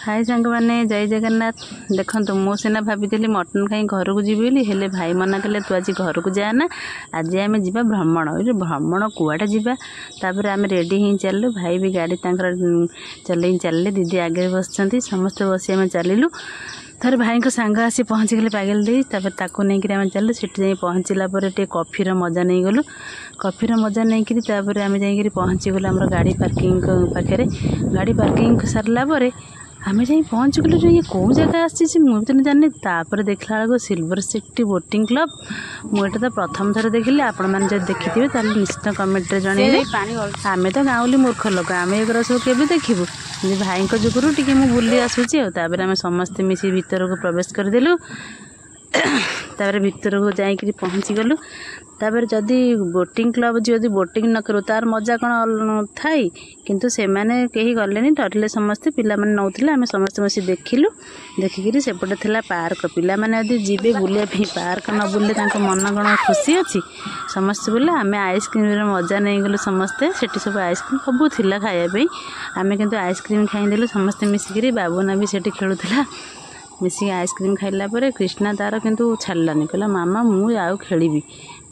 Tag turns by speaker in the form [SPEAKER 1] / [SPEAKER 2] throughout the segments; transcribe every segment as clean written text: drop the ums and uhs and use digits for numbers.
[SPEAKER 1] हाय सांग मैंने जय जगन्नाथ। देखो मु सीना भाभी मटन खाई घर को जीवी हेले भाई मना कले तू आज घर को जाना, आज आम जा भ्रमण। ये भ्रमण कुआटा जापर आम रेडी ही चलू। भाई भी गाड़ी चल चलिए, दीदी आगे बस समस्ते बस आम चलू। थर भाई को सांग आसी पहुँची गले पागल दी, नहीं आम चलू। से पहुँचला कॉफीर मजा नहीं गलु। कॉफीर मजा नहीं करी आम जा पहुँची गलु आम गाड़ी पार्किंग पाखे। गाड़ी पार्किंग सारापर आम जा पहुँची गलु। ये कौ जगह आसी मुझे जानी। तापर देखला बेलू सिल्वर सिटी बोटिंग क्लब। मुझे तो प्रथम थर देखिली। आपण मैंने जब देखिथे ताल निश्चित कमेंट रे जनइबे। आम तो गाँवली मूर्ख लोक, आम एगुरा सब केबे देखिबु। भाई जुगुरु टिके मु बुली आसुची। तापर आम समस्ते मिसी भीतर को प्रवेश करदेलु। तापर भीतर को जाइकरी पहुँची गलु। तापर जदि बोटिंग क्लब जदि बोटिंग न करू तार मजा कौन थाई, किंतु से माने कहीं गले डरले। समस्ते पिला माने नौथिले, आम समस्ते बस देखिलु। देखिकी सेपटे थिला पार्क। पिला माने यदि जीवे बुलिया पार्क न बुले तांको मन कौन खुशी अच्छी। समस्ते बोले आम आइसक्रीम मजा नहीं गलु। समस्ते सेठी सब आइसक्रीम सबू थिला खाइबा। आम किंतु आइसक्रीम खाईदेलु समस्ते मिसिकी। बाबूना भी सेठी खेलुला। मिसिक आइसक्रीम खाइला परे कृष्णा तार किंतु छाड़लानी, कहला मामा मु आउ खेली।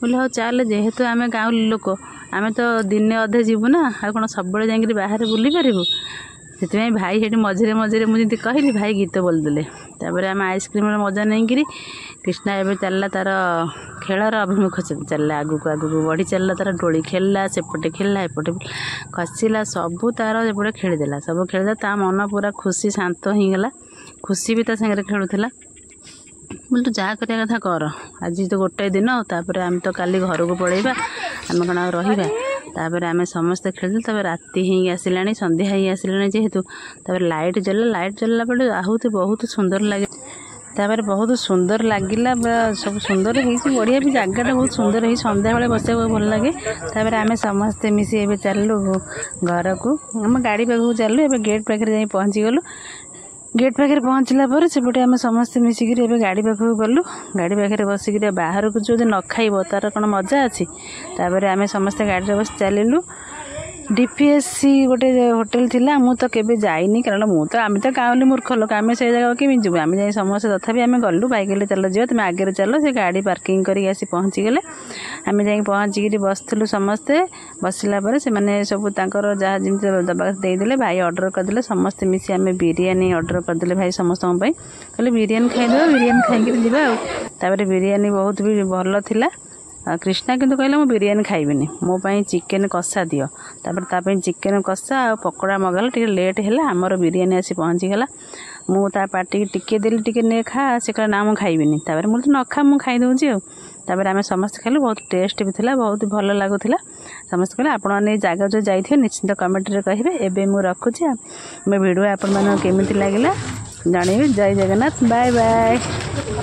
[SPEAKER 1] बोले हाँ चल, जेहेतु आम गाँवली लोक आम तो दिन अधे जीवु ना, आ कौन सब जा बाहर बुली पारू। से भाई से मझे मझे मुझे कहली भाई गीत बोलदेले। तापर आम आइसक्रीम मजा नहीं करी कृष्णा एवं चलला तार खेलर अभिमुख चलला। आगू को आगू बढ़ी चलला, तार डोली खेलला, सेपटे खेलला, एपटे खसला, सबू तार एपटे खेलीदेला। सब खेलीदेला, ता मन पूरा खुशी शांत हो गला। खुशी भी ता सागर खेलुला। बोल तू जहाँ करवा कथा कर, आज तो गोटाए दिन। तापर आम तो काली घर को पलैबा, आम कौन रहा। तापर आम समस्ते खेल। तापर राति ही आसला, संध्या ही आसला जेहेतु। तापर लाइट जलला पड़े आहूत बहुत सुंदर लगे। तापर बहुत सुंदर लगिला, सब सुंदर हो बढ़िया भी जगटा बहुत सुंदर है। संध्या बेले बस भल लगे। तापर आम समस्ते मिसी एवं चलू घर को। आम गाड़ी पाखक चलू। एवं गेट पाखे जा पहुँची गलु। गेट पाखे पहुँचला पर सेपटे आम समस्ते मिसिक गाड़ी पाखक गलु। गाड़ी पाखे बसिक बाहर को जो न खाइब तार कौन मजा अच्छी। तापर आम समस्ते गाड़ी बस चलू। डीपीएससी गोटे होटेल थिला। मु तो केबे जाइनी, कारण मु तो आम तो गाँवली मूर्ख लोक, आम से जगह केमी जीव। आम जाए समस्ते तथापि आम गलु। भाई कहले चल जी तुम आगे चलो। से गाड़ी पार्किंग करके आसी पहुँची गले। आम जा पहुँचिक बसलु समस्ते। बसला से मैंने सब जहाँ जमी दबा देदेले। भाई ऑर्डर करदे। समस्ते मिसी आम बिरियानी ऑर्डर करदे। भाई समस्त कहले बिरियानी खाईदेव, बिरियानी खाई जापर बिरियानी बहुत भी भल थिला। कृष्णा किंतु कहला मु बिरियानी खाइबिनी, मो पाई चिकेन कषा दियो। तापर चिकेन कषा आ पकोड़ा मगाला। टिके लेट है, आमर बिरियानी आसी पहुँची गला। मु ता पार्टी टिके देली, टिके ने खा। से कहला ना मु खाइबिनी। तापर मु न खा, मु खाई दउची। तापर आम समस्त खालु। बहुत टेस्ट भी थिला, बहुत भल लागुला। समस्त कहले आपण मैंने जगह जो जाइए निश्चिंत कमेंट रे कहिबे। एबे मु रखुची। मो वीडियो आपण माने केमिति लागिला जानइबे। जय जगन्नाथ, बाय बाय।